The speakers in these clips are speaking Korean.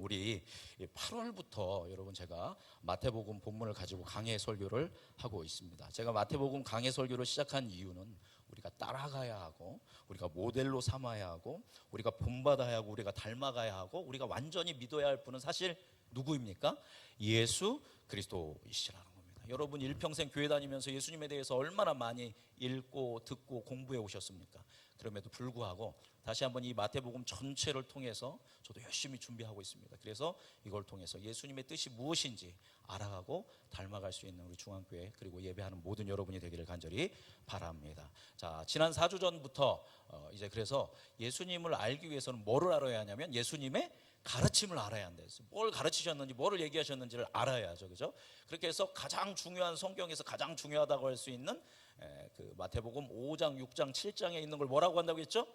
우리 8월부터 여러분 제가 마태복음 본문을 가지고 강해 설교를 하고 있습니다. 제가 마태복음 강해 설교를 시작한 이유는 우리가 따라가야 하고, 우리가 모델로 삼아야 하고, 우리가 본받아야 하고, 우리가 닮아가야 하고, 우리가 완전히 믿어야 할 분은 사실 누구입니까? 예수 그리스도이시라는 겁니다. 여러분 일평생 교회 다니면서 예수님에 대해서 얼마나 많이 읽고 듣고 공부해 오셨습니까? 그럼에도 불구하고 다시 한번 이 마태복음 전체를 통해서 저도 열심히 준비하고 있습니다. 그래서 이걸 통해서 예수님의 뜻이 무엇인지 알아가고 닮아갈 수 있는 우리 중앙교회 그리고 예배하는 모든 여러분이 되기를 간절히 바랍니다. 자, 지난 4주 전부터 이제 그래서 예수님을 알기 위해서는 뭐를 알아야 하냐면 예수님의 가르침을 알아야 한다 했어요. 뭘 가르치셨는지, 뭐를 얘기하셨는지를 알아야죠, 그죠? 그렇게 해서 가장 중요한 성경에서 가장 중요하다고 할 수 있는 그 마태복음 5장, 6장, 7장에 있는 걸 뭐라고 한다고 했죠?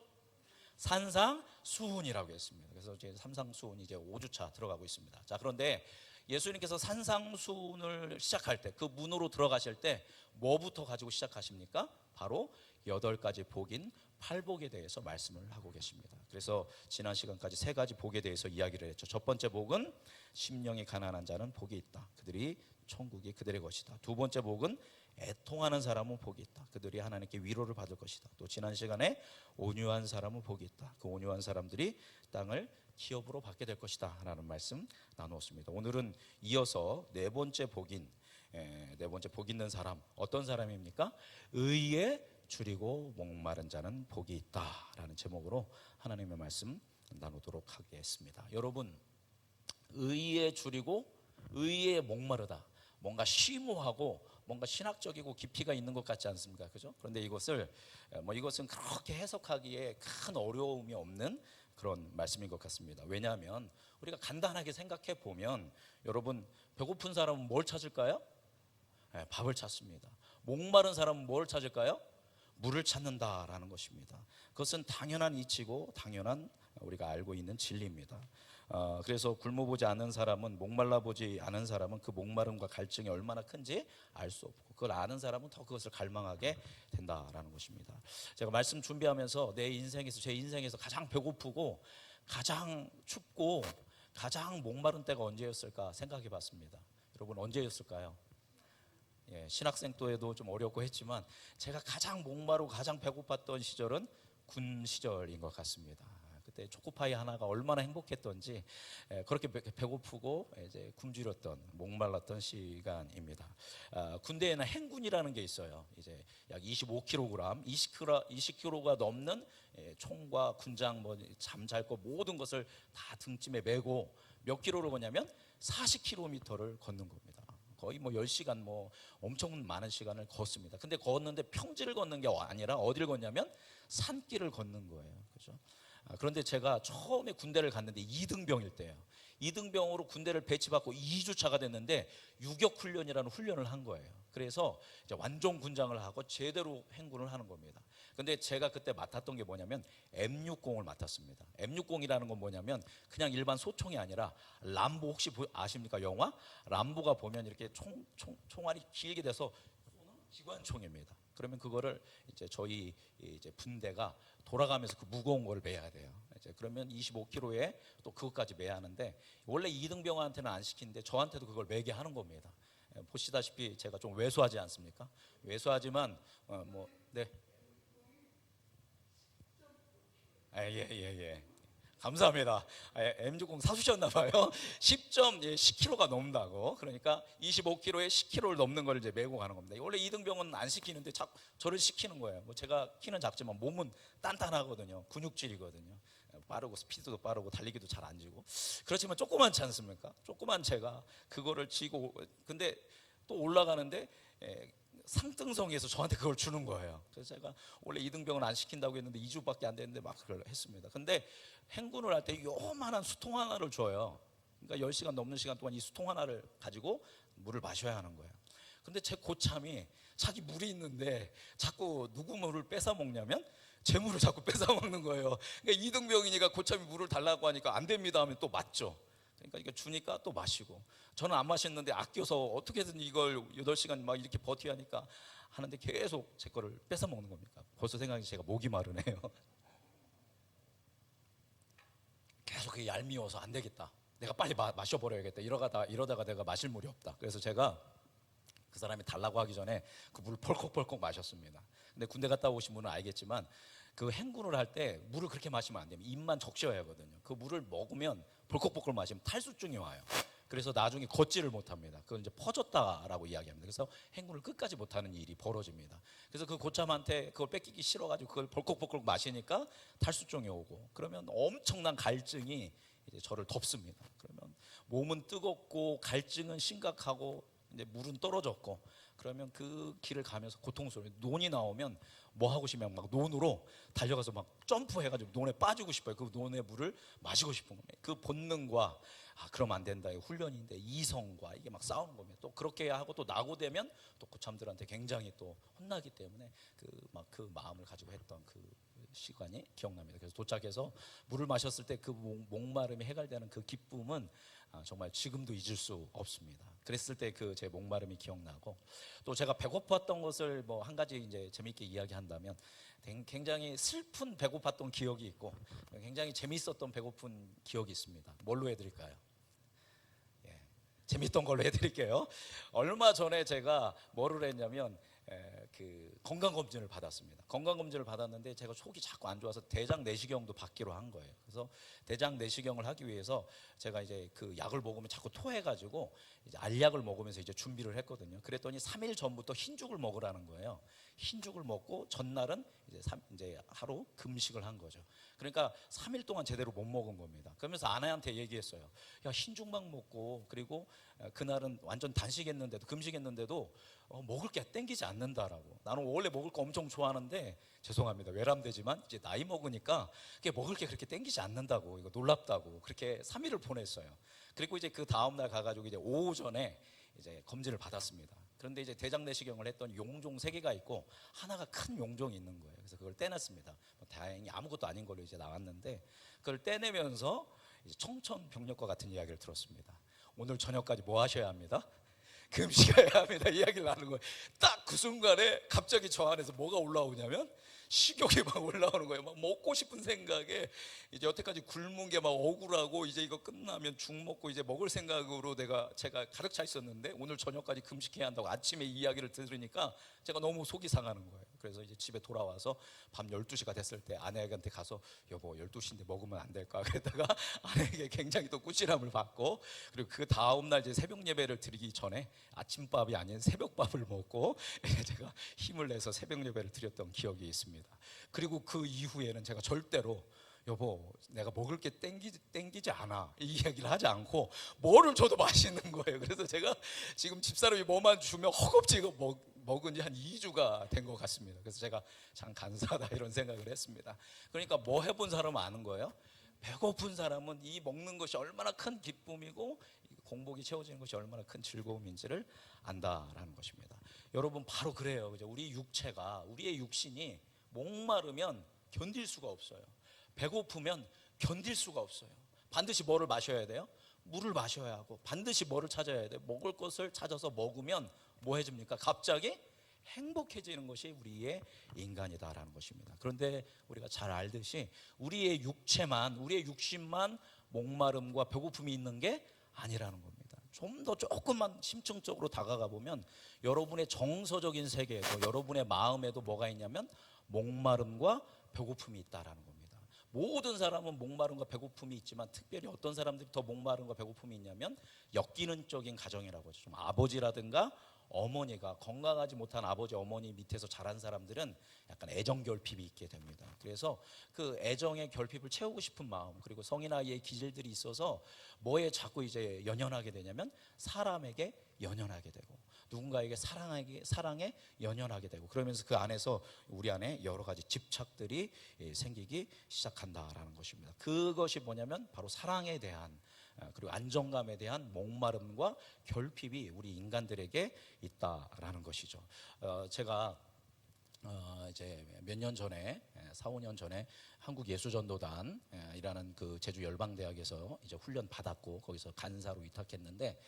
산상수훈이라고 했습니다. 그래서 이제 산상수훈 이제 5주차 들어가고 있습니다. 자, 그런데 예수님께서 산상수훈을 시작할 때, 그 문으로 들어가실 때 뭐부터 가지고 시작하십니까? 바로 8가지 복인 8복에 대해서 말씀을 하고 계십니다. 그래서 지난 시간까지 3가지 복에 대해서 이야기를 했죠. 첫 번째 복은 심령이 가난한 자는 복이 있다. 그들이 천국이 그들의 것이다. 두 번째 복은 애통하는 사람은 복이 있다. 그들이 하나님께 위로를 받을 것이다. 또 지난 시간에 온유한 사람은 복이 있다. 그 온유한 사람들이 땅을 기업으로 받게 될 것이다 라는 말씀 나누었습니다. 오늘은 이어서 네 번째 복 있는 사람, 어떤 사람입니까? 의에 줄이고 목마른 자는 복이 있다 라는 제목으로 하나님의 말씀 나누도록 하겠습니다. 여러분, 의에 줄이고 의에 목마르다, 뭔가 심오하고 뭔가 신학적이고 깊이가 있는 것 같지 않습니까? 그죠? 그런데 이것은 그렇게 해석하기에 큰 어려움이 없는 그런 말씀인 것 같습니다. 왜냐하면 우리가 간단하게 생각해 보면 여러분, 배고픈 사람은 뭘 찾을까요? 네, 밥을 찾습니다. 목마른 사람은 뭘 찾을까요? 물을 찾는다라는 것입니다. 그것은 당연한 이치고 당연한 우리가 알고 있는 진리입니다. 그래서 굶어보지 않은 사람은, 목말라보지 않은 사람은 그 목마름과 갈증이 얼마나 큰지 알 수 없고, 그걸 아는 사람은 더 그것을 갈망하게 된다라는 것입니다. 제가 말씀 준비하면서 제 인생에서 가장 배고프고 가장 춥고 가장 목마른 때가 언제였을까 생각해 봤습니다. 여러분, 언제였을까요? 신학생 때에도 좀 어렵고 했지만 제가 가장 목마르고 가장 배고팠던 시절은 군 시절인 것 같습니다. 그때 초코파이 하나가 얼마나 행복했던지 그렇게 배고프고 이제 굶주렸던, 목말랐던 시간입니다. 군대에는 행군이라는 게 있어요. 이제 약 25kg, 20kg가 넘는 총과 군장, 잠잘 거 모든 것을 다 등짐에 메고 몇 킬로를 걷냐면 40km를 걷는 겁니다. 거의 10시간 엄청 많은 시간을 걷습니다. 근데 걷는데 평지를 걷는 게 아니라 어디를 걷냐면 산길을 걷는 거예요. 그죠? 그런데 제가 처음에 군대를 갔는데 2등병일 때예요. 2등병으로 군대를 배치받고 2주차가 됐는데 유격훈련이라는 훈련을 한 거예요. 그래서 이제 완전 군장을 하고 제대로 행군을 하는 겁니다. 근데 제가 그때 맡았던 게 뭐냐면 M60을 맡았습니다. M60이라는 건 뭐냐면 그냥 일반 소총이 아니라 람보, 혹시 아십니까? 영화? 람보가 보면 이렇게 총알이 길게 돼서 기관총입니다. 그러면 그거를 이제 저희 이제 분대가 돌아가면서 그 무거운 걸 메야 돼요. 이제 그러면 25kg에 또 그것까지 메야 하는데, 원래 2등병한테는 안 시키는데 저한테도 그걸 메게 하는 겁니다. 보시다시피 제가 좀 왜소하지 않습니까? 왜소하지만 네. 예. 감사합니다. M60 사주셨나 봐요. 10kg가 넘는다고. 그러니까 25kg에 10kg를 넘는 걸 이제 메고 가는 겁니다. 원래 2등병은 안 시키는데 자꾸 저를 시키는 거예요. 제가 키는 작지만 몸은 단단하거든요. 근육질이거든요. 빠르고 스피드도 빠르고 달리기도 잘 안 지고. 그렇지만 조그만치 않습니까? 조그만 제가 그거를 지고, 근데 또 올라가는데 상등성에서 저한테 그걸 주는 거예요. 그래서 제가 원래 2등병은 안 시킨다고 했는데 2주밖에 안 됐는데 막 그걸 했습니다. 근데 행군을 할 때 요만한 수통 하나를 줘요. 그러니까 10시간 넘는 시간 동안 이 수통 하나를 가지고 물을 마셔야 하는 거예요. 근데 제 고참이 자기 물이 있는데 자꾸 누구 물을 뺏어 먹냐면 제 물을 자꾸 뺏어 먹는 거예요. 그러니까 2등병이니까 고참이 물을 달라고 하니까 안 됩니다 하면 또 맞죠. 그러니까 이거 주니까 또 마시고, 저는 안 마셨는데 아껴서 어떻게든 이걸 8시간 막 이렇게 버텨야 하니까 하는데 계속 제 거를 뺏어 먹는 겁니까? 벌써 생각이 제가 목이 마르네요. 계속 그게 얄미워서 안 되겠다. 내가 빨리 마셔버려야겠다. 이러다가 내가 마실 물이 없다. 그래서 제가 그 사람이 달라고 하기 전에 그 물을 펄컥펄컥 마셨습니다. 근데 군대 갔다 오신 분은 알겠지만 그 행군을 할 때 물을 그렇게 마시면 안 됩니다. 입만 적셔야 하거든요. 그 물을 먹으면 벌컥벌컥 마시면 탈수증이 와요. 그래서 나중에 걷지를 못합니다. 그걸 이제 퍼졌다라고 이야기합니다. 그래서 행군을 끝까지 못하는 일이 벌어집니다. 그래서 그 고참한테 그걸 뺏기기 싫어가지고 그걸 벌컥벌컥 마시니까 탈수증이 오고, 그러면 엄청난 갈증이 이제 저를 덮습니다. 그러면 몸은 뜨겁고 갈증은 심각하고 이제 물은 떨어졌고, 그러면 그 길을 가면서 고통스러워요. 논이 나오면 뭐 하고 싶으면 막 논으로 달려가서 막 점프해가지고 논에 빠지고 싶어요. 그 논의 물을 마시고 싶은 겁니다. 그 본능과 그러면 안 된다, 훈련인데 이성과 이게 막 싸우는 겁니다. 또 그렇게 하고 또 낙오되면 또 고참들한테 굉장히 또 혼나기 때문에 그 마음을 가지고 했던 그 시간이 기억납니다. 그래서 도착해서 물을 마셨을 때 그 목마름이 해결되는 그 기쁨은 정말 지금도 잊을 수 없습니다. 그랬을 때 그 제 목마름이 기억나고, 또 제가 배고팠던 것을 뭐 한 가지 이제 재미있게 이야기한다면 굉장히 슬픈 배고팠던 기억이 있고 굉장히 재미있었던 배고픈 기억이 있습니다. 뭘로 해드릴까요? 재밌던 걸로 해드릴게요. 얼마 전에 제가 뭐를 했냐면 그 건강검진을 받았습니다. 건강검진을 받았는데 제가 속이 자꾸 안 좋아서 대장 내시경도 받기로 한 거예요. 그래서 대장 내시경을 하기 위해서 제가 이제 그 약을 먹으면 자꾸 토해가지고 이제 알약을 먹으면서 이제 준비를 했거든요. 그랬더니 3일 전부터 흰죽을 먹으라는 거예요. 흰죽을 먹고 전날은 이제 하루 금식을 한 거죠. 그러니까 3일 동안 제대로 못 먹은 겁니다. 그러면서 아내한테 얘기했어요. 야, 흰죽만 먹고 그리고 그날은 완전 단식했는데도 금식했는데도 먹을 게 땡기지 않는다라고. 나는 원래 먹을 거 엄청 좋아하는데 죄송합니다, 외람되지만 이제 나이 먹으니까 그게 먹을 게 그렇게 땡기지 않는다고, 이거 놀랍다고 그렇게 3일을 보냈어요. 그리고 이제 그 다음 날 가가지고 이제 오전에 이제 검진을 받았습니다. 그런데 이제 대장 내시경을 했더니 용종 3개가 있고 하나가 큰 용종이 있는 거예요. 그래서 그걸 떼냈습니다. 다행히 아무것도 아닌 걸로 이제 나왔는데, 그걸 떼내면서 이제 청천벽력과 같은 이야기를 들었습니다. 오늘 저녁까지 뭐 하셔야 합니다? 금식해야 합니다. 이야기를 하는 거예요. 딱 그 순간에 갑자기 저 안에서 뭐가 올라오냐면 식욕이 막 올라오는 거예요. 막 먹고 싶은 생각에 이제 여태까지 굶은 게 막 억울하고 이제 이거 끝나면 죽 먹고 이제 먹을 생각으로 제가 가득 차 있었는데 오늘 저녁까지 금식해야 한다고 아침에 이야기를 들으니까 제가 너무 속이 상하는 거예요. 그래서 이제 집에 돌아와서 밤 12시가 됐을 때 아내한테 가서 여보 12시인데 먹으면 안 될까 그랬다가 아내에게 굉장히 또 꾸지람을 받고, 그리고 그 다음날 이제 새벽 예배를 드리기 전에 아침밥이 아닌 새벽밥을 먹고 제가 힘을 내서 새벽 예배를 드렸던 기억이 있습니다. 그리고 그 이후에는 제가 절대로 여보 내가 먹을 게 땡기지 않아 이 이야기를 하지 않고 뭐를 줘도 맛있는 거예요. 그래서 제가 지금 집사람이 뭐만 주면 허겁지 이거 먹은 지 한 2주가 된 것 같습니다. 그래서 제가 참 감사하다 이런 생각을 했습니다. 그러니까 뭐 해본 사람은 아는 거예요. 배고픈 사람은 이 먹는 것이 얼마나 큰 기쁨이고 공복이 채워지는 것이 얼마나 큰 즐거움인지를 안다라는 것입니다. 여러분 바로 그래요. 그죠? 우리의 육신이 목마르면 견딜 수가 없어요. 배고프면 견딜 수가 없어요. 반드시 뭐를 마셔야 돼요? 물을 마셔야 하고 반드시 뭐를 찾아야 돼요? 먹을 것을 찾아서 먹으면 뭐 해집니까? 갑자기 행복해지는 것이 우리의 인간이다라는 것입니다. 그런데 우리가 잘 알듯이 우리의 육신만 목마름과 배고픔이 있는 게 아니라는 겁니다. 좀 더 조금만 심층적으로 다가가 보면 여러분의 정서적인 세계에도 여러분의 마음에도 뭐가 있냐면 목마름과 배고픔이 있다라는 겁니다. 모든 사람은 목마름과 배고픔이 있지만 특별히 어떤 사람들이 더 목마름과 배고픔이 있냐면 엮이는적인 가정이라고 하죠. 좀 아버지라든가 어머니가 건강하지 못한 아버지 어머니 밑에서 자란 사람들은 약간 애정 결핍이 있게 됩니다. 그래서 그 애정의 결핍을 채우고 싶은 마음, 그리고 성인아이의 기질들이 있어서 뭐에 자꾸 이제 연연하게 되냐면 사람에게 연연하게 되고 누군가에게 사랑에 연연하게 되고, 그러면서 그 안에서 우리 안에 여러 가지 집착들이 생기기 시작한다라는 것입니다. 그것이 뭐냐면 바로 사랑에 대한 그리고 안정감에 대한 목마름과 결핍이 우리 인간들에게 있다라는 것이죠. 제가 이제 몇 년 전에 4, 5년 전에 한국예수전도단이라는 그 제주 열방대학에서 이제 훈련 받았고 거기서 간사로 위탁했는데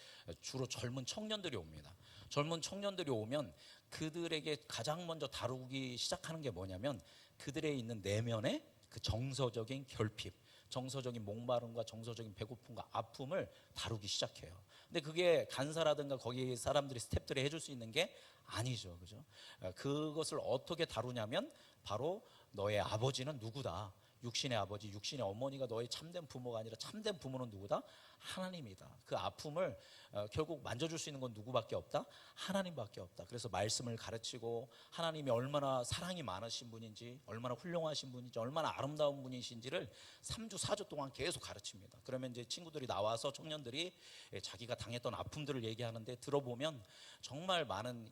주로 젊은 청년들이 옵니다. 젊은 청년들이 오면 그들에게 가장 먼저 다루기 시작하는 게 뭐냐면 그들의 있는 내면의 그 정서적인 결핍, 정서적인 목마름과 정서적인 배고픔과 아픔을 다루기 시작해요. 근데 그게 간사라든가 거기 사람들이 스태프들이 해줄 수 있는 게 아니죠, 그죠? 그것을 어떻게 다루냐면 바로 너의 아버지는 누구다. 육신의 아버지, 육신의 어머니가 너의 참된 부모가 아니라 참된 부모는 누구다? 하나님이다. 그 아픔을 결국 만져줄 수 있는 건 누구밖에 없다? 하나님밖에 없다. 그래서 말씀을 가르치고 하나님이 얼마나 사랑이 많으신 분인지, 얼마나 훌륭하신 분인지, 얼마나 아름다운 분이신지를 3주 4주 동안 계속 가르칩니다. 그러면 이제 친구들이 나와서 청년들이 자기가 당했던 아픔들을 얘기하는데 들어보면 정말 많은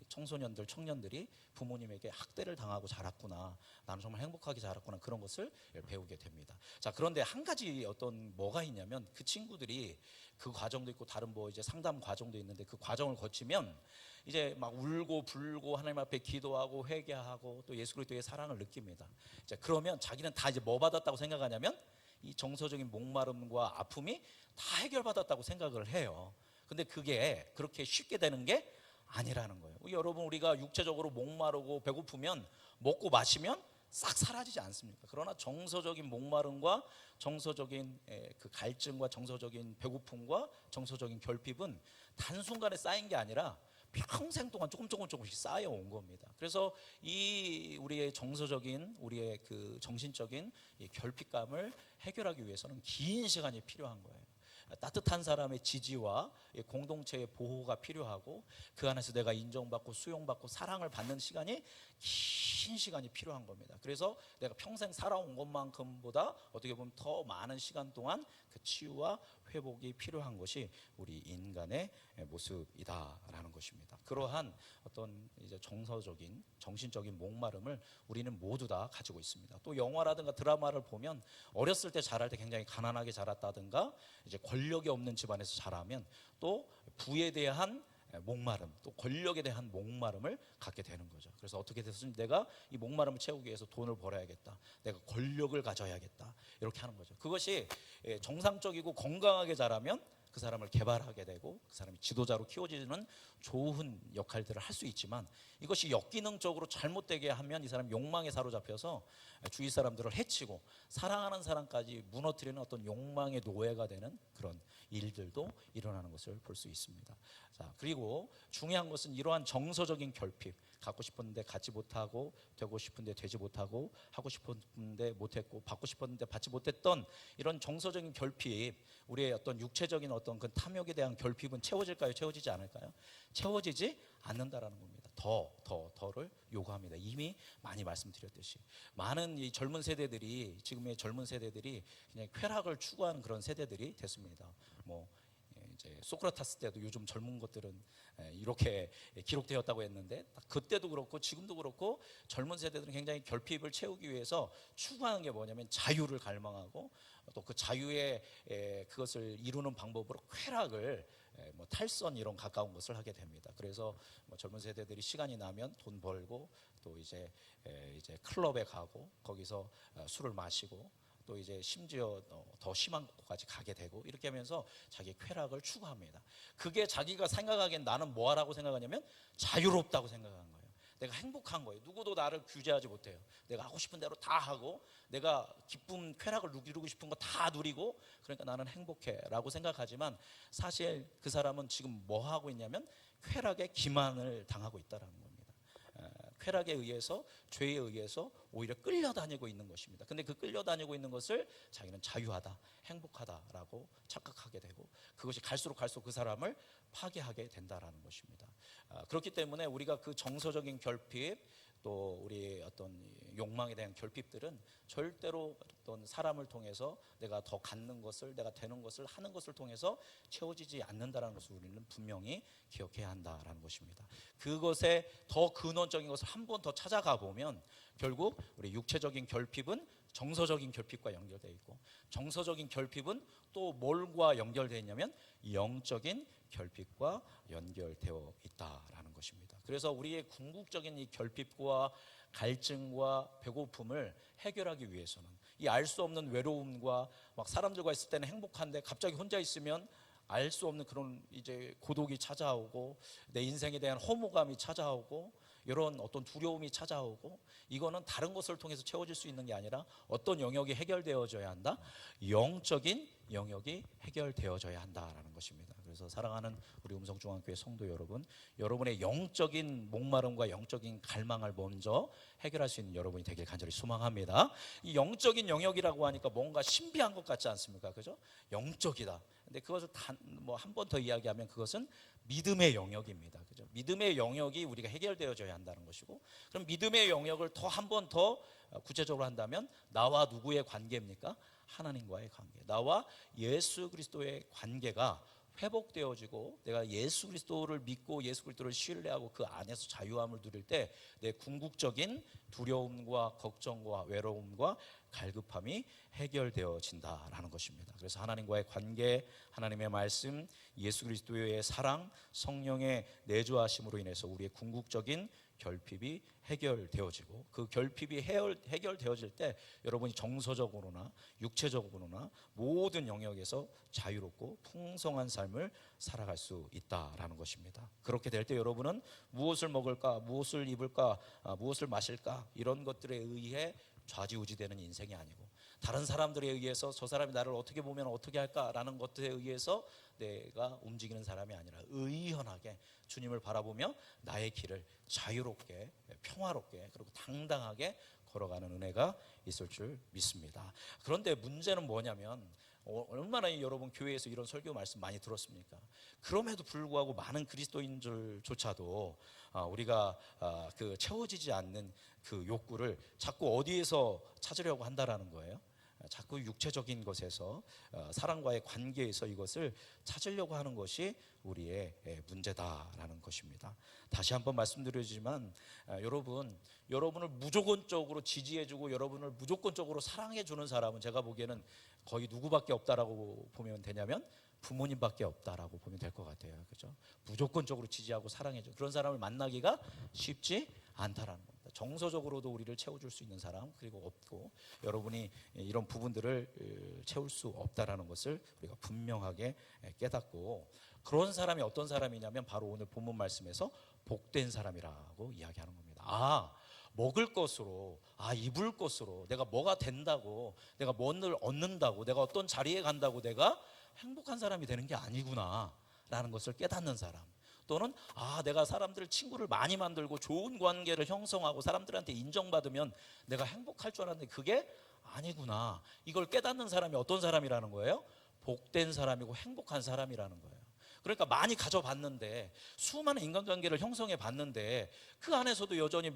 청소년들, 청년들이 부모님에게 학대를 당하고 자랐구나, 나는 정말 행복하게 자랐구나, 그런 것을 배우게 됩니다. 자, 그런데 한 가지 어떤 뭐가 있냐면 그 친구들이 그 과정도 있고 다른 뭐 이제 상담 과정도 있는데 그 과정을 거치면 이제 막 울고 불고 하나님 앞에 기도하고 회개하고 또 예수 그리스도의 사랑을 느낍니다. 자, 그러면 자기는 다 이제 뭐 받았다고 생각하냐면 이 정서적인 목마름과 아픔이 다 해결받았다고 생각을 해요. 근데 그게 그렇게 쉽게 되는 게 아니라는 거예요. 여러분, 우리가 육체적으로 목마르고 배고프면 먹고 마시면 싹 사라지지 않습니까? 그러나 정서적인 목마름과 정서적인 그 갈증과 정서적인 배고픔과 정서적인 결핍은 단순간에 쌓인 게 아니라 평생 동안 조금씩 쌓여온 겁니다. 그래서 이 우리의 정서적인, 우리의 그 정신적인 이 결핍감을 해결하기 위해서는 긴 시간이 필요한 거예요. 따뜻한 사람의 지지와 공동체의 보호가 필요하고 그 안에서 내가 인정받고 수용받고 사랑을 받는 시간이 긴 시간이 필요한 겁니다. 그래서 내가 평생 살아온 것만큼보다 어떻게 보면 더 많은 시간 동안 그 치유와 회복이 필요한 것이 우리 인간의 모습이다라는 것입니다. 그러한 어떤 이제 정서적인, 정신적인 목마름을 우리는 모두 다 가지고 있습니다. 또 영화라든가 드라마를 보면 어렸을 때 자랄 때 굉장히 가난하게 자랐다든가 이제 권력이 없는 집안에서 자라면 또 부에 대한 목마름, 또 권력에 대한 목마름을 갖게 되는 거죠. 그래서 어떻게 됐든 내가 이 목마름을 채우기 위해서 돈을 벌어야겠다, 내가 권력을 가져야겠다, 이렇게 하는 거죠. 그것이 정상적이고 건강하게 자라면 그 사람을 개발하게 되고 그 사람이 지도자로 키워지는 좋은 역할들을 할 수 있지만 이것이 역기능적으로 잘못되게 하면 이 사람이 욕망에 사로잡혀서 주위 사람들을 해치고 사랑하는 사람까지 무너뜨리는 어떤 욕망의 노예가 되는 그런 일들도 일어나는 것을 볼 수 있습니다. 자, 그리고 중요한 것은 이러한 정서적인 결핍, 갖고 싶었는데 갖지 못하고, 되고 싶은데 되지 못하고, 하고 싶었는데 못했고, 받고 싶었는데 받지 못했던 이런 정서적인 결핍, 우리의 어떤 육체적인 어떤 그 탐욕에 대한 결핍은 채워질까요? 채워지지 않을까요? 채워지지 않는다라는 겁니다. 더를 요구합니다. 이미 많이 말씀드렸듯이 많은 이 젊은 세대들이, 지금의 젊은 세대들이 그냥 쾌락을 추구하는 그런 세대들이 됐습니다. 뭐 이제 소크라테스 때도 요즘 젊은 것들은 이렇게 기록되었다고 했는데 그때도 그렇고 지금도 그렇고 젊은 세대들은 굉장히 결핍을 채우기 위해서 추구하는 게 뭐냐면 자유를 갈망하고 또 그 자유의 그것을 이루는 방법으로 쾌락을 뭐 탈선 이런 가까운 것을 하게 됩니다. 그래서 뭐 젊은 세대들이 시간이 나면 돈 벌고 또 이제 클럽에 가고 거기서 술을 마시고 또 이제 심지어 더 심한 곳까지 가게 되고 이렇게 하면서 자기 쾌락을 추구합니다. 그게 자기가 생각하기엔 나는 뭐하라고 생각하냐면 자유롭다고 생각하는 거예요. 내가 행복한 거예요. 누구도 나를 규제하지 못해요. 내가 하고 싶은 대로 다 하고 내가 기쁨, 쾌락을 누리고 싶은 거 다 누리고 그러니까 나는 행복해 라고 생각하지만 사실 그 사람은 지금 뭐 하고 있냐면 쾌락에 기만을 당하고 있다는 겁니다. 쾌락에 의해서, 죄에 의해서 오히려 끌려다니고 있는 것입니다. 근데 그 끌려다니고 있는 것을 자기는 자유하다, 행복하다라고 착각하게 되고 그것이 갈수록 그 사람을 파괴하게 된다라는 것입니다. 그렇기 때문에 우리가 그 정서적인 결핍, 또 우리의 어떤 욕망에 대한 결핍들은 절대로 어떤 사람을 통해서 내가 더 갖는 것을, 내가 되는 것을 하는 것을 통해서 채워지지 않는다는 것을 우리는 분명히 기억해야 한다라는 것입니다. 그것의 더 근원적인 것을 한 번 더 찾아가 보면 결국 우리 육체적인 결핍은 정서적인 결핍과 연결되어 있고 정서적인 결핍은 또 뭘과 연결되어 있냐면 영적인 결핍과 연결되어 있다라는 것입니다. 그래서 우리의 궁극적인 이 결핍과 갈증과 배고픔을 해결하기 위해서는 이 알 수 없는 외로움과 막 사람들과 있을 때는 행복한데 갑자기 혼자 있으면 알 수 없는 그런 이제 고독이 찾아오고 내 인생에 대한 허무감이 찾아오고 이런 어떤 두려움이 찾아오고, 이거는 다른 것을 통해서 채워질 수 있는 게 아니라 어떤 영역이 해결되어져야 한다? 영적인 영역이 해결되어져야 한다라는 것입니다. 그래서 사랑하는 우리 음성중앙교회 성도 여러분, 여러분의 영적인 목마름과 영적인 갈망을 먼저 해결할 수 있는 여러분이 되길 간절히 소망합니다. 이 영적인 영역이라고 하니까 뭔가 신비한 것 같지 않습니까? 그죠? 영적이다. 근데 그것을 한 번 더 이야기하면 그것은 믿음의 영역입니다. 그죠? 믿음의 영역이 우리가 해결되어져야 한다는 것이고, 그럼 믿음의 영역을 한 번 더 구체적으로 한다면 나와 누구의 관계입니까? 하나님과의 관계. 나와 예수 그리스도의 관계가 회복되어지고, 내가 예수 그리스도를 믿고 예수 그리스도를 신뢰하고 그 안에서 자유함을 누릴 때 내 궁극적인 두려움과 걱정과 외로움과 갈급함이 해결되어진다라는 것입니다. 그래서 하나님과의 관계, 하나님의 말씀, 예수 그리스도의 사랑, 성령의 내주하심으로 인해서 우리의 궁극적인 결핍이 해결되어지고, 그 결핍이 해결되어질 때 여러분이 정서적으로나 육체적으로나 모든 영역에서 자유롭고 풍성한 삶을 살아갈 수 있다라는 것입니다. 그렇게 될 때 여러분은 무엇을 먹을까, 무엇을 입을까, 무엇을 마실까, 이런 것들에 의해 좌지우지되는 인생이 아니고, 다른 사람들에 의해서 저 사람이 나를 어떻게 보면 어떻게 할까라는 것들에 의해서 내가 움직이는 사람이 아니라 의연하게 주님을 바라보며 나의 길을 자유롭게, 평화롭게, 그리고 당당하게 걸어가는 은혜가 있을 줄 믿습니다. 그런데 문제는 뭐냐면, 얼마나 여러분 교회에서 이런 설교 말씀 많이 들었습니까? 그럼에도 불구하고 많은 그리스도인들조차도 우리가 그 채워지지 않는 그 욕구를 자꾸 어디에서 찾으려고 한다라는 거예요. 자꾸 육체적인 것에서, 사랑과의 관계에서 이것을 찾으려고 하는 것이 우리의 문제다라는 것입니다. 다시 한번 말씀드리지만 여러분을 무조건적으로 지지해주고 여러분을 무조건적으로 사랑해주는 사람은 제가 보기에는 거의 누구밖에 없다라고 보면 되냐면 부모님밖에 없다라고 보면 될 것 같아요. 그죠? 무조건적으로 지지하고 사랑해줘, 그런 사람을 만나기가 쉽지 않다라는 겁니다. 정서적으로도 우리를 채워줄 수 있는 사람 그리고 없고, 여러분이 이런 부분들을 채울 수 없다라는 것을 우리가 분명하게 깨닫고, 그런 사람이 어떤 사람이냐면 바로 오늘 본문 말씀에서 복된 사람이라고 이야기하는 겁니다. 먹을 것으로, 입을 것으로 내가 뭐가 된다고, 내가 뭔을 얻는다고, 내가 어떤 자리에 간다고 내가 행복한 사람이 되는 게 아니구나 라는 것을 깨닫는 사람, 또는 내가 친구를 많이 만들고 좋은 관계를 형성하고 사람들한테 인정받으면 내가 행복할 줄 알았는데 그게 아니구나, 이걸 깨닫는 사람이 어떤 사람이라는 거예요? 복된 사람이고 행복한 사람이라는 거예요. 그러니까 많이 가져봤는데, 수많은 인간관계를 형성해 봤는데 그 안에서도 여전히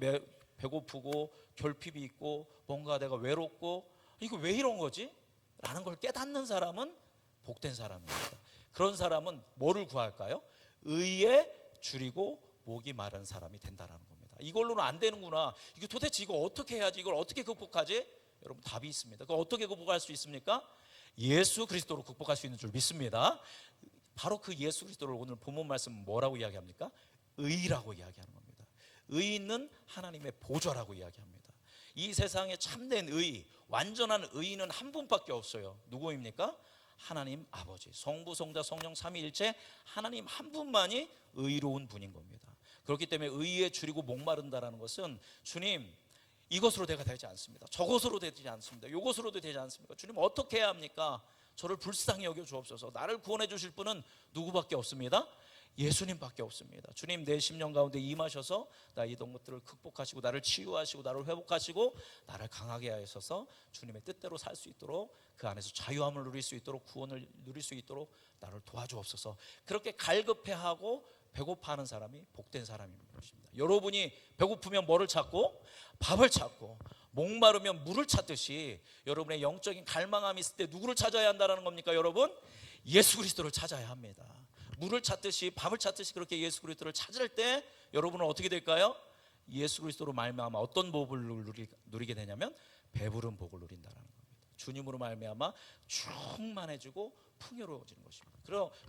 배고프고 결핍이 있고 뭔가 내가 외롭고, 이거 왜 이런 거지? 라는 걸 깨닫는 사람은 복된 사람입니다. 그런 사람은 뭐를 구할까요? 의에 줄이고 목이 마른 사람이 된다는 겁니다. 이걸로는 안 되는구나, 이거 도대체 이거 어떻게 해야지, 이걸 어떻게 극복하지? 여러분 답이 있습니다. 그걸 어떻게 극복할 수 있습니까? 예수 그리스도로 극복할 수 있는 줄 믿습니다. 바로 그 예수 그리스도를 오늘 본문 말씀은 뭐라고 이야기합니까? 의라고 이야기하는 겁니다. 의는 하나님의 보좌라고 이야기합니다. 이 세상에 참된 의, 완전한 의인은 한 분밖에 없어요. 누구입니까? 하나님 아버지, 성부, 성자, 성령 삼위일체 하나님 한 분만이 의로운 분인 겁니다. 그렇기 때문에 의에 줄이고 목마른다라는 것은, 주님 이것으로 내가 되지 않습니다, 저것으로 되지 않습니다, 이것으로도 되지 않습니까? 주님 어떻게 해야 합니까? 저를 불쌍히 여겨 주옵소서. 나를 구원해 주실 분은 누구밖에 없습니다? 예수님밖에 없습니다. 주님 내 심령 가운데 임하셔서 나의 이런 것들을 극복하시고 나를 치유하시고 나를 회복하시고 나를 강하게 하셔서 주님의 뜻대로 살 수 있도록, 그 안에서 자유함을 누릴 수 있도록, 구원을 누릴 수 있도록 나를 도와주옵소서. 그렇게 갈급해하고 배고파하는 사람이 복된 사람인 것입니다. 여러분이 배고프면 뭐를 찾고? 밥을 찾고, 목마르면 물을 찾듯이 여러분의 영적인 갈망함이 있을 때 누구를 찾아야 한다는 겁니까? 여러분, 예수 그리스도를 찾아야 합니다. 물을 찾듯이, 밥을 찾듯이 그렇게 예수 그리스도를 찾을 때 여러분은 어떻게 될까요? 예수 그리스도로 말미암아 어떤 복을 누리게 되냐면 배부른 복을 누린다는 겁니다. 주님으로 말미암아 충만해지고 풍요로워지는 것입니다.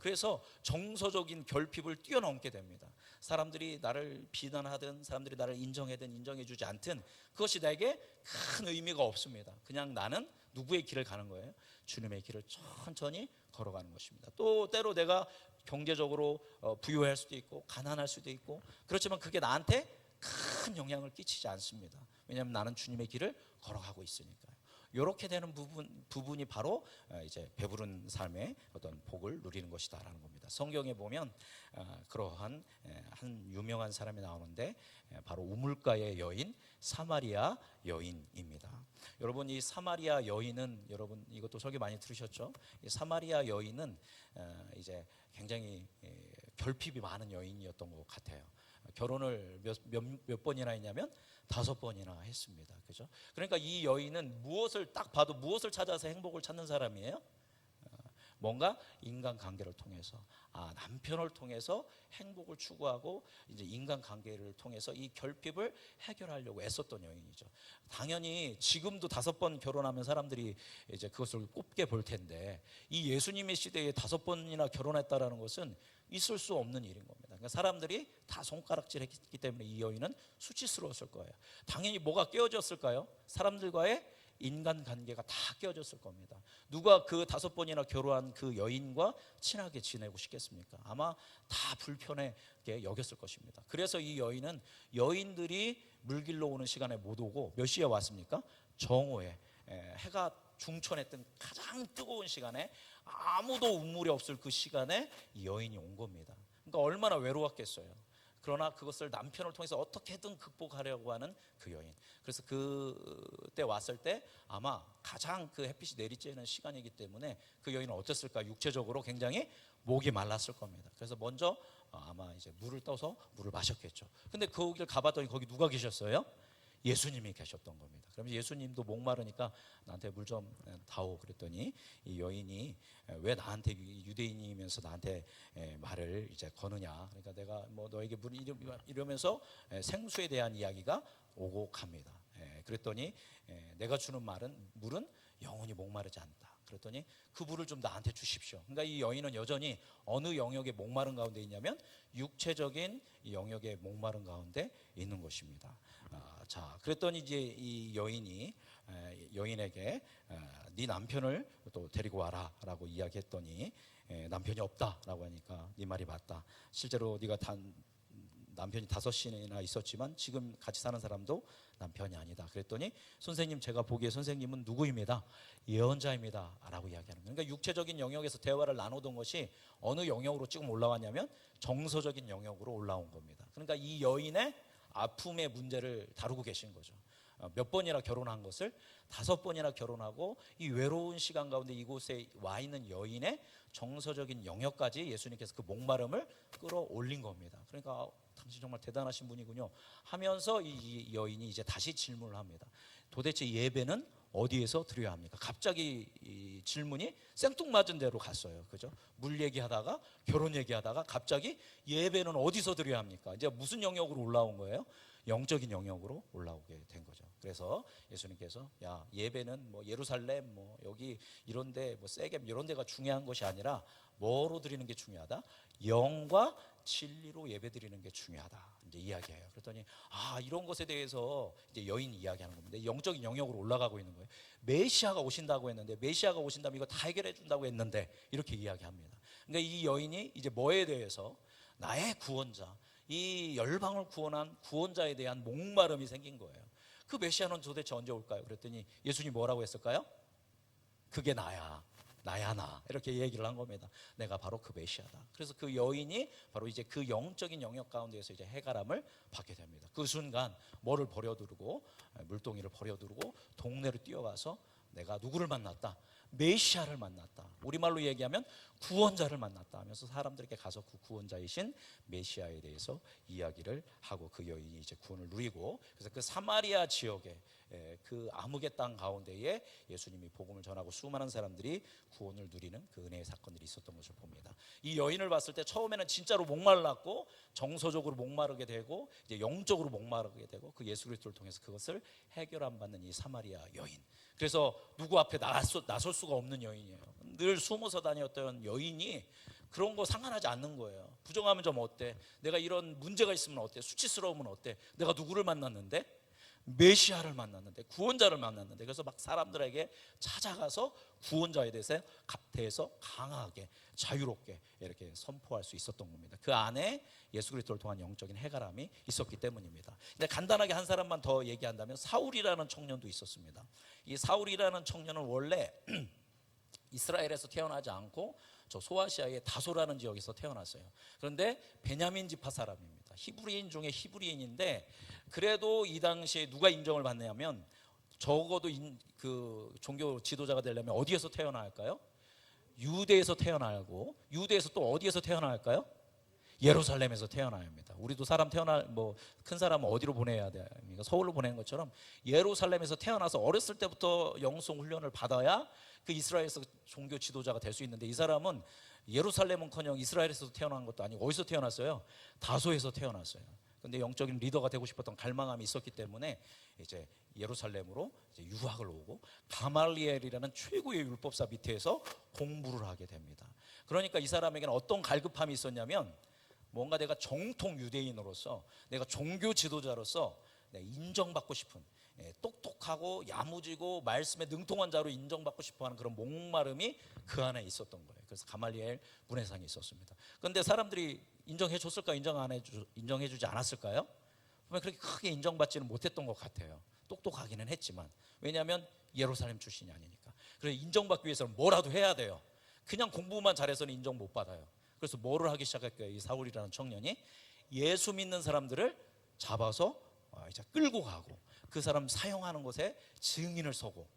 그래서 정서적인 결핍을 뛰어넘게 됩니다. 사람들이 나를 비난하든 사람들이 나를 인정하든 인정해주지 않든 그것이 나에게 큰 의미가 없습니다. 그냥 나는 누구의 길을 가는 거예요? 주님의 길을 천천히 걸어가는 것입니다. 또 때로 내가 경제적으로 부유할 수도 있고 가난할 수도 있고, 그렇지만 그게 나한테 큰 영향을 끼치지 않습니다. 왜냐하면 나는 주님의 길을 걸어가고 있으니까요. 이렇게 되는 부분이 바로 이제 배부른 삶의 어떤 복을 누리는 것이다라는 겁니다. 성경에 보면 그러한 한 유명한 사람이 나오는데 바로 우물가의 여인 사마리아 여인입니다. 여러분, 이 사마리아 여인은, 여러분 이것도 설교 많이 들으셨죠? 이 사마리아 여인은 이제 굉장히 결핍이 많은 여인이었던 것 같아요. 결혼을 몇 번이나 했냐면 5번이나 했습니다. 그죠? 그러니까 이 여인은 무엇을 딱 봐도 무엇을 찾아서 행복을 찾는 사람이에요? 뭔가 인간관계를 통해서, 남편을 통해서 행복을 추구하고 이제 인간관계를 통해서 이 결핍을 해결하려고 애썼던 여인이죠. 당연히 지금도 5번 결혼하면 사람들이 이제 그것을 꼽게 볼 텐데, 이 예수님의 시대에 5번이나 결혼했다라는 것은 있을 수 없는 일인 겁니다. 그러니까 사람들이 다 손가락질했기 때문에 이 여인은 수치스러웠을 거예요. 당연히 뭐가 깨어졌을까요? 사람들과의 인간관계가 다 깨어졌을 겁니다. 누가 그 5번이나 결혼한 그 여인과 친하게 지내고 싶겠습니까? 아마 다 불편하게 여겼을 것입니다. 그래서 이 여인은 여인들이 물길로 오는 시간에 못 오고 몇 시에 왔습니까? 정오에, 해가 중천했던 가장 뜨거운 시간에, 아무도 우물이 없을 그 시간에 이 여인이 온 겁니다. 그러니까 얼마나 외로웠겠어요. 그러나 그것을 남편을 통해서 어떻게든 극복하려고 하는 그 여인. 그래서 그때 왔을 때 아마 가장 그 햇빛이 내리쬐는 시간이기 때문에 그 여인은 어땠을까? 육체적으로 굉장히 목이 말랐을 겁니다. 그래서 먼저 아마 이제 물을 떠서 물을 마셨겠죠. 근데 거기를 가봤더니 거기 누가 계셨어요? 예수님이 계셨던 겁니다. 그러면 예수님도 목마르니까 나한테 물 좀 다오 그랬더니 이 여인이 왜 나한테, 유대인이면서 나한테 말을 이제 거느냐. 그러니까 내가 뭐 너에게 물 이러면서 생수에 대한 이야기가 오고 갑니다. 그랬더니 내가 주는 물은 영원히 목마르지 않다. 그랬더니 그 물을 좀 나한테 주십시오. 그러니까 이 여인은 여전히 어느 영역에 목마른 가운데 있냐면 육체적인 영역에 목마른 가운데 있는 것입니다. 자, 그랬더니 이제 이 여인이 여인에게 네 남편을 또 데리고 와라라고 이야기했더니 남편이 없다라고 하니까 네 말이 맞다. 실제로 네가 남편이 5이나 있었지만 지금 같이 사는 사람도 남편이 아니다. 그랬더니 선생님, 제가 보기에 선생님은 누구입니다? 예언자입니다 라고 이야기하는 거예요. 그러니까 육체적인 영역에서 대화를 나누던 것이 어느 영역으로 지금 올라왔냐면 정서적인 영역으로 올라온 겁니다. 그러니까 이 여인의 아픔의 문제를 다루고 계신 거죠. 몇 번이나 결혼한 것을 5번이나 결혼하고 이 외로운 시간 가운데 이곳에 와 있는 여인의 정서적인 영역까지 예수님께서 그 목마름을 끌어올린 겁니다. 그러니까 당신 정말 대단하신 분이군요 하면서 이 여인이 이제 다시 질문을 합니다. 도대체 예배는 어디에서 드려야 합니까? 갑자기 이 질문이 생뚱맞은 대로 갔어요. 그죠? 물 얘기하다가 결혼 얘기하다가 갑자기 예배는 어디서 드려야 합니까? 이제 무슨 영역으로 올라온 거예요? 영적인 영역으로 올라오게 된 거죠. 그래서 예수님께서 야, 예배는 뭐 예루살렘 뭐 여기 이런데 뭐 세겜 이런 데가 중요한 것이 아니라 뭐로 드리는 게 중요하다? 영과 진리로 예배 드리는 게 중요하다. 이제 이야기해요. 그랬더니 이런 것에 대해서 이제 여인이 이야기하는 겁니다. 영적인 영역으로 올라가고 있는 거예요. 메시아가 오신다고 했는데, 메시아가 오신다면 이거 다 해결해 준다고 했는데 이렇게 이야기합니다. 그러니까 이 여인이 이제 뭐에 대해서 나의 구원자, 이 열방을 구원한 구원자에 대한 목마름이 생긴 거예요. 그 메시아는 도대체 언제 올까요? 그랬더니 예수님이 뭐라고 했을까요? 그게 나야 나 이렇게 얘기를 한 겁니다. 내가 바로 그 메시아다. 그래서 그 여인이 바로 이제 그 영적인 영역 가운데에서 이제 해가람을 받게 됩니다. 그 순간 뭐를 버려두고, 물동이를 버려두고 동네로 뛰어가서 내가 누구를 만났다? 메시아를 만났다. 우리말로 얘기하면 구원자를 만났다 하면서 사람들에게 가서 그 구원자이신 메시아에 대해서 이야기를 하고 그 여인이 이제 구원을 누리고, 그래서 그 사마리아 지역에 그 아무개 땅 가운데에 예수님이 복음을 전하고 수많은 사람들이 구원을 누리는 그 은혜의 사건들이 있었던 것을 봅니다. 이 여인을 봤을 때 처음에는 진짜로 목말랐고 정서적으로 목마르게 되고 이제 영적으로 목마르게 되고 그 예수 그리스도를 통해서 그것을 해결 안 받는 이 사마리아 여인. 그래서 누구 앞에 나설 수가 없는 여인이에요. 늘 숨어서 다녔던 여인이 그런 거 상관하지 않는 거예요. 부정하면 좀 어때? 내가 이런 문제가 있으면 어때? 수치스러우면 어때? 내가 누구를 만났는데? 메시아를 만났는데, 구원자를 만났는데, 그래서 막 사람들에게 찾아가서 구원자에 대해서 강하게 자유롭게 이렇게 선포할 수 있었던 겁니다. 그 안에 예수 그리스도를 통한 영적인 해결함이 있었기 때문입니다. 근데 간단하게 한 사람만 더 얘기한다면 사울이라는 청년도 있었습니다. 이 사울이라는 청년은 원래 이스라엘에서 태어나지 않고 저 소아시아의 다소라는 지역에서 태어났어요. 그런데 베냐민 지파 사람입니다. 히브리인 중에 히브리인인데, 그래도 이 당시에 누가 인정을 받냐면, 적어도 그 종교 지도자가 되려면 어디에서 태어나야 할까요? 유대에서 태어나고, 유대에서 또 어디에서 태어나야 할까요? 예루살렘에서 태어나야 합니다. 우리도 사람 큰 사람은 어디로 보내야 됩니까? 서울로 보내는 것처럼 예루살렘에서 태어나서 어렸을 때부터 영성 훈련을 받아야 그 이스라엘에서 종교 지도자가 될 수 있는데, 이 사람은 예루살렘은커녕 이스라엘에서 태어난 것도 아니고 어디서 태어났어요? 다소에서 태어났어요. 근데 영적인 리더가 되고 싶었던 갈망함이 있었기 때문에 이제 예루살렘으로 이제 유학을 오고 가말리엘이라는 최고의 율법사 밑에서 공부를 하게 됩니다. 그러니까 이 사람에게는 어떤 갈급함이 있었냐면, 뭔가 내가 정통 유대인으로서, 내가 종교 지도자로서 인정받고 싶은, 똑똑하고 야무지고 말씀에 능통한 자로 인정받고 싶어하는 그런 목마름이 그 안에 있었던 거예요. 그래서 가말리엘 문해상이 있었습니다. 그런데 사람들이 인정해 줬을까, 인정해 주지 않았을까요? 보면 그렇게 크게 인정받지는 못했던 것 같아요. 똑똑하기는 했지만, 왜냐하면 예루살렘 출신이 아니니까. 그래서 인정받기 위해서는 뭐라도 해야 돼요. 그냥 공부만 잘해서는 인정 못 받아요. 그래서 뭐를 하기 시작할까요? 이 사울이라는 청년이 예수 믿는 사람들을 잡아서 이제 끌고 가고, 그 사람 사용하는 곳에 증인을 서고,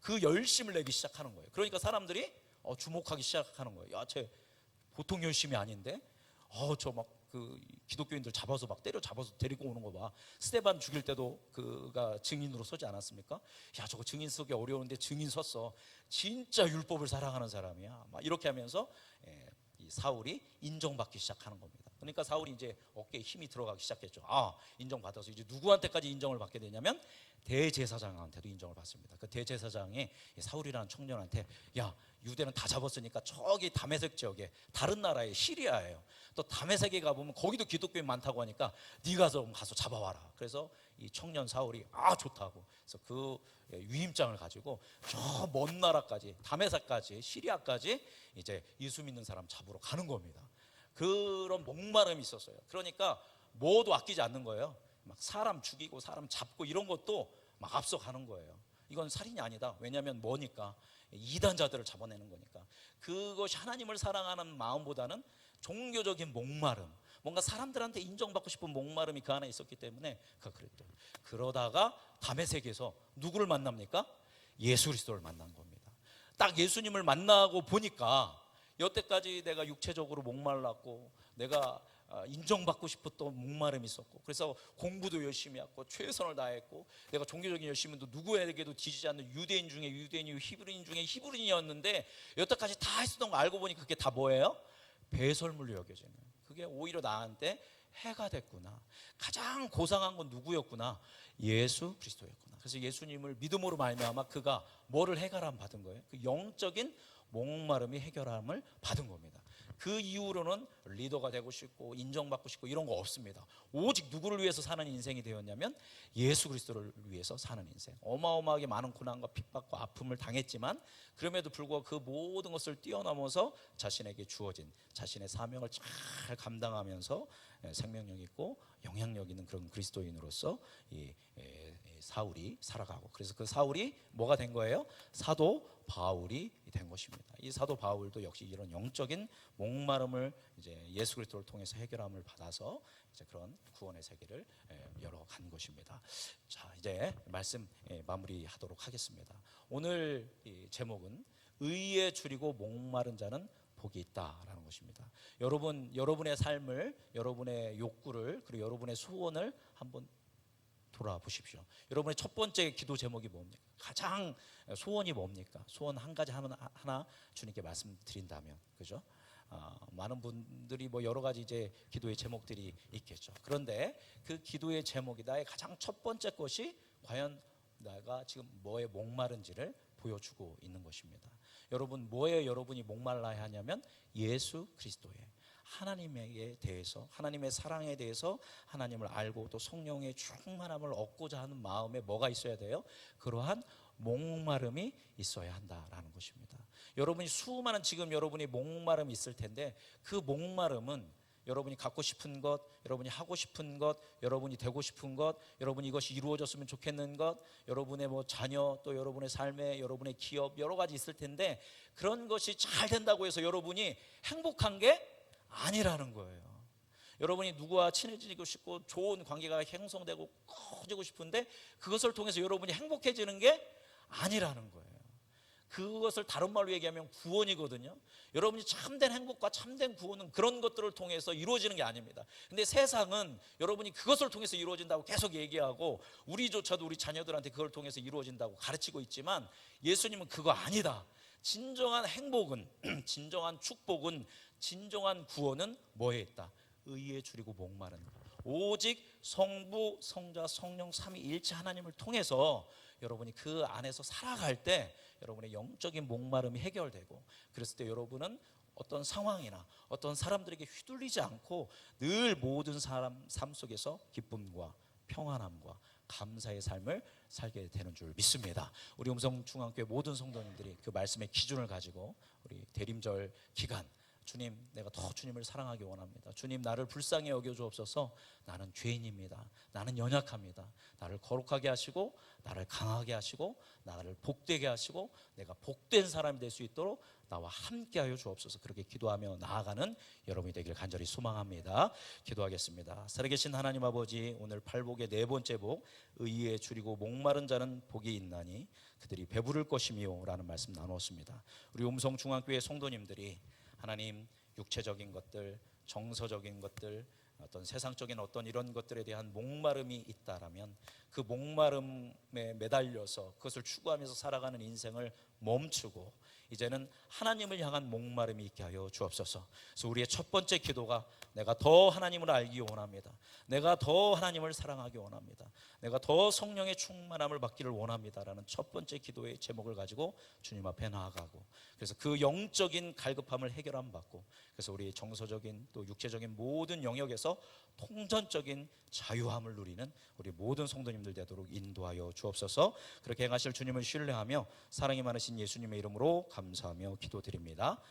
그 열심을 내기 시작하는 거예요. 그러니까 사람들이 주목하기 시작하는 거예요. 야, 쟤 보통 열심이 아닌데, 저 막 그 기독교인들 잡아서 막 잡아서 데리고 오는 거 봐. 스데반 죽일 때도 그가 증인으로 서지 않았습니까? 야, 저거 증인 서기 어려운데 증인 섰어. 진짜 율법을 사랑하는 사람이야. 막 이렇게 하면서 이 사울이 인정받기 시작하는 겁니다. 그러니까 사울이 이제 어깨에 힘이 들어가기 시작했죠. 인정받아서 이제 누구한테까지 인정을 받게 되냐면 대제사장한테도 인정을 받습니다. 그 대제사장이 사울이라는 청년한테, 야, 유대는 다 잡았으니까 저기 다메섹 지역에, 다른 나라의 시리아예요. 또 다메섹에 가보면 거기도 기독교인 많다고 하니까 네가 좀 가서 잡아와라. 그래서 이 청년 사울이 좋다고, 그래서 그 위임장을 가지고 저 먼 나라까지, 다메섹까지, 시리아까지 이제 예수 믿는 사람 잡으러 가는 겁니다. 그런 목마름이 있었어요. 그러니까 뭐도 아끼지 않는 거예요. 막 사람 죽이고 사람 잡고 이런 것도 막 앞서가는 거예요. 이건 살인이 아니다. 왜냐하면 뭐니까? 이단자들을 잡아내는 거니까. 그것이 하나님을 사랑하는 마음보다는 종교적인 목마름, 뭔가 사람들한테 인정받고 싶은 목마름이 그 안에 있었기 때문에 그랬죠. 그러다가 다메섹에서 누구를 만납니까? 예수 그리스도를 만난 겁니다. 딱 예수님을 만나고 보니까, 여태까지 내가 육체적으로 목말랐고, 내가 인정받고 싶었던 목마름이 있었고, 그래서 공부도 열심히 했고 최선을 다했고, 내가 종교적인 열심도 누구에게도 뒤지지 않는 유대인 중에 유대인이고 히브리인 중에 히브리인이었는데, 여태까지 다 했었던 거 알고 보니 그게 다 뭐예요? 배설물로 여겨지는, 그게 오히려 나한테 해가 됐구나. 가장 고상한 건 누구였구나? 예수 그리스도였구나. 그래서 예수님을 믿음으로 말미암아 그가 뭐를 해결함 받은 거예요? 그 영적인 목마름이 해결함을 받은 겁니다. 그 이후로는 리더가 되고 싶고 인정받고 싶고 이런 거 없습니다. 오직 누구를 위해서 사는 인생이 되었냐면 예수 그리스도를 위해서 사는 인생. 어마어마하게 많은 고난과 핍박과 아픔을 당했지만, 그럼에도 불구하고 그 모든 것을 뛰어넘어서 자신에게 주어진 자신의 사명을 잘 감당하면서 생명력 있고 영향력 있는 그런 그리스도인으로서 이 사울이 살아가고, 그래서 그 사울이 뭐가 된 거예요? 사도 바울이 된 것입니다. 이 사도 바울도 역시 이런 영적인 목마름을 이제 예수 그리스도를 통해서 해결함을 받아서 이제 그런 구원의 세계를 열어간 것입니다. 자, 이제 말씀 마무리하도록 하겠습니다. 오늘 이 제목은 의에 줄이고 목마른 자는 복이 있다라는 것입니다. 여러분의 삶을, 여러분의 욕구를, 그리고 여러분의 소원을 한번 돌아보십시오. 여러분의 첫 번째 기도 제목이 뭡니까? 가장 소원이 뭡니까? 소원 한 가지 하나 주님께 말씀드린다면, 그죠? 많은 분들이 뭐 여러 가지 이제 기도의 제목들이 있겠죠. 그런데 그 기도의 제목이, 나의 가장 첫 번째 것이 과연 내가 지금 뭐에 목마른지를 보여주고 있는 것입니다. 여러분, 뭐에 여러분이 목말라야 하냐면 예수 그리스도에. 하나님에 대해서, 하나님의 사랑에 대해서 하나님을 알고 또 성령의 충만함을 얻고자 하는 마음에 뭐가 있어야 돼요? 그러한 목마름이 있어야 한다라는 것입니다. 여러분이 수많은 지금 여러분이 목마름이 있을 텐데 그 목마름은 여러분이 갖고 싶은 것, 여러분이 하고 싶은 것, 여러분이 되고 싶은 것, 여러분이 이것이 이루어졌으면 좋겠는 것, 여러분의 뭐 자녀, 또 여러분의 삶에, 여러분의 기업 여러 가지 있을 텐데 그런 것이 잘 된다고 해서 여러분이 행복한 게 아니라는 거예요. 여러분이 누구와 친해지고 싶고 좋은 관계가 형성되고 커지고 싶은데 그것을 통해서 여러분이 행복해지는 게 아니라는 거예요. 그것을 다른 말로 얘기하면 구원이거든요. 여러분이 참된 행복과 참된 구원은 그런 것들을 통해서 이루어지는 게 아닙니다. 근데 세상은 여러분이 그것을 통해서 이루어진다고 계속 얘기하고 우리조차도 우리 자녀들한테 그걸 통해서 이루어진다고 가르치고 있지만 예수님은 그거 아니다. 진정한 행복은 진정한 축복은 진정한 구원은 뭐에 있다? 의에 줄이고 목마른 것. 오직 성부, 성자, 성령 삼위일체 하나님을 통해서 여러분이 그 안에서 살아갈 때 여러분의 영적인 목마름이 해결되고 그랬을 때 여러분은 어떤 상황이나 어떤 사람들에게 휘둘리지 않고 늘 모든 사람 삶 속에서 기쁨과 평안함과 감사의 삶을 살게 되는 줄 믿습니다. 우리 음성중앙교회 모든 성도님들이 그 말씀의 기준을 가지고 우리 대림절 기간 주님, 내가 더 주님을 사랑하기 원합니다. 주님, 나를 불쌍히 여겨주옵소서. 나는 죄인입니다. 나는 연약합니다. 나를 거룩하게 하시고 나를 강하게 하시고 나를 복되게 하시고 내가 복된 사람이 될 수 있도록 나와 함께하여 주옵소서. 그렇게 기도하며 나아가는 여러분이 되길 간절히 소망합니다. 기도하겠습니다. 살아계신 하나님 아버지, 오늘 팔복의 네 번째 복, 의에 줄이고 목마른 자는 복이 있나니 그들이 배부를 것이며 라는 말씀 나누었습니다. 우리 음성중앙교회 성도님들이 하나님 육체적인 것들, 정서적인 것들, 어떤 세상적인 어떤 이런 것들에 대한 목마름이 있다라면 그 목마름에 매달려서 그것을 추구하면서 살아가는 인생을 멈추고 이제는 하나님을 향한 목마름이 있게 하여 주옵소서. 그래서 우리의 첫 번째 기도가 내가 더 하나님을 알기 원합니다. 내가 더 하나님을 사랑하기 원합니다. 내가 더 성령의 충만함을 받기를 원합니다라는 첫 번째 기도의 제목을 가지고 주님 앞에 나아가고 그래서 그 영적인 갈급함을 해결함 받고 그래서 우리 정서적인 또 육체적인 모든 영역에서 통전적인 자유함을 누리는 우리 모든 성도님들 되도록 인도하여 주옵소서. 그렇게 행하실 주님을 신뢰하며 사랑이 많으신 예수님의 이름으로 감사하며 기도드립니다.